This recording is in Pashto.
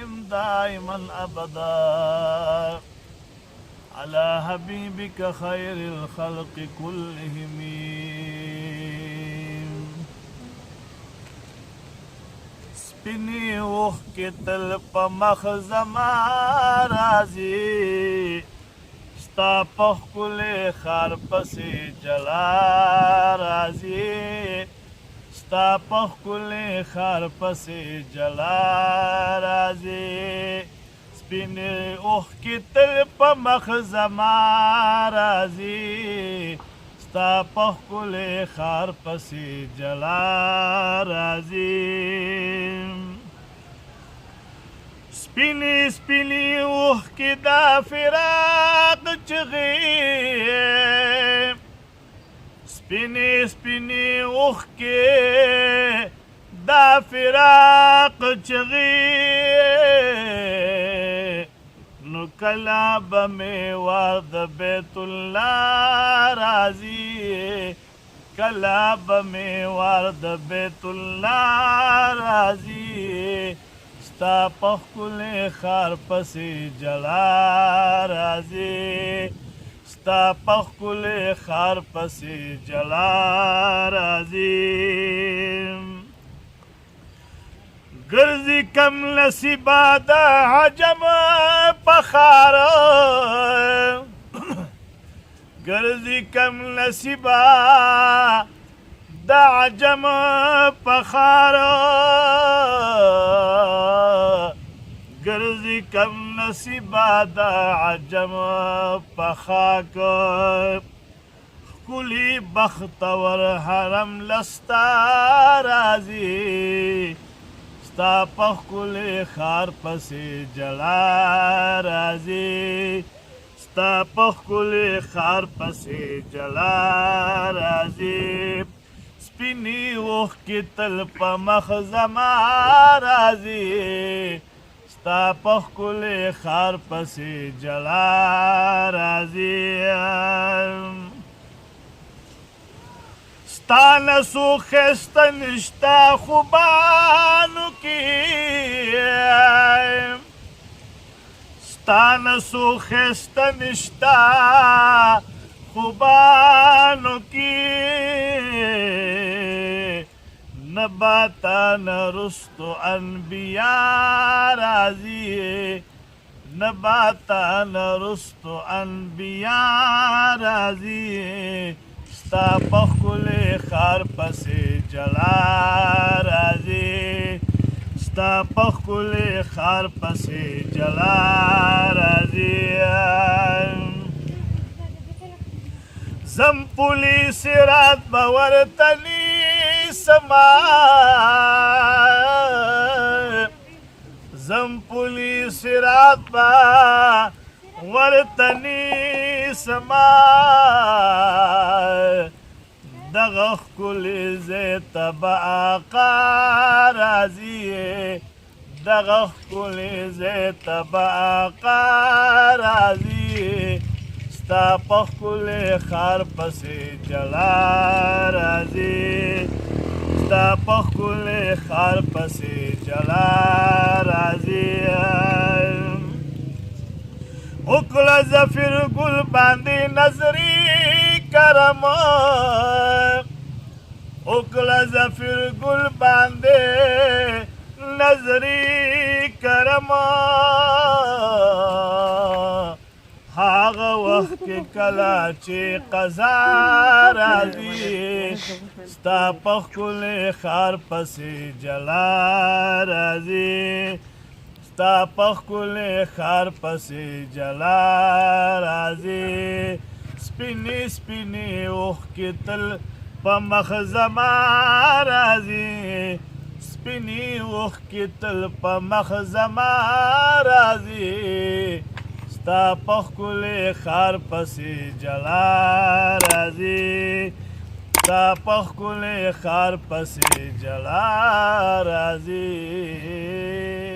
وسلم دائما أبدا على حبيبك خير الخلق كلهم. سپینی اوخ کی تل پا مخ زما رازی ستا پخکل خار پسی جلا رازی ستا پخکل خار پسی جلا رازی سپینی اوخ کی تل پا مخ زما رازی ستا پخکل خار پسی جلا رازی سپینی سپینی اوخ کی دا فراق چغی سپینی سپینی اوخ کی دا فراق چغی نو کلا بمی وارد بیت اللہ رازی کلا بمی وارد بیت اللہ رازی ستا پخکل خار پسی جلا رازی ستا پخکل خار پسی جلا رازی گرزی کم نصیبا دا عجم پخار گرزی کم نصیبا دا عجم پخار گرزی کم نصیبا دا عجم پخاک کلی بختور حرم لستا رازی ستا پخکل خار پسی جلا رازی ستا پخکل خار پسی جلا رازی سپینی اوخ کی تل پا مخ زما رازی ستا پخکل خار پسی جلا رازی ستانه سو خسته نشتا خوبانو کی ستانه سو خسته نشتا خوبانو کی نباتا نرستو انبیاء رازی نباتا نرستو انبیاء رازی ستا پخکل خار پسی جلا رازی ستا پخکل خار پسی جلا رازی زم پولیس رات باورتنی سما زم پولیس رات باورتنی سما دغخ کل زیت با آقا رازی دغخ کل زیت با آقا رازی ستا پخکل خار پسی جلا رازی ستا پخکل خار پسی جلا رازی اکل زفر گل باندی نظری کرم اکل زفر گل باندی نظری کرم هاغ وقت کلا چی قضا رازی ستا پخکل خار پسی جلا رازی ستا پخکل خار پسی جلا رازی سپینی سپینی اوخ کی تل پا مخ زما رازی سپینی اوخ کی تل پا مخ زما رازی ستا پخکل خار پسی جلا رازی ستا پخکل خار پسی جلا رازی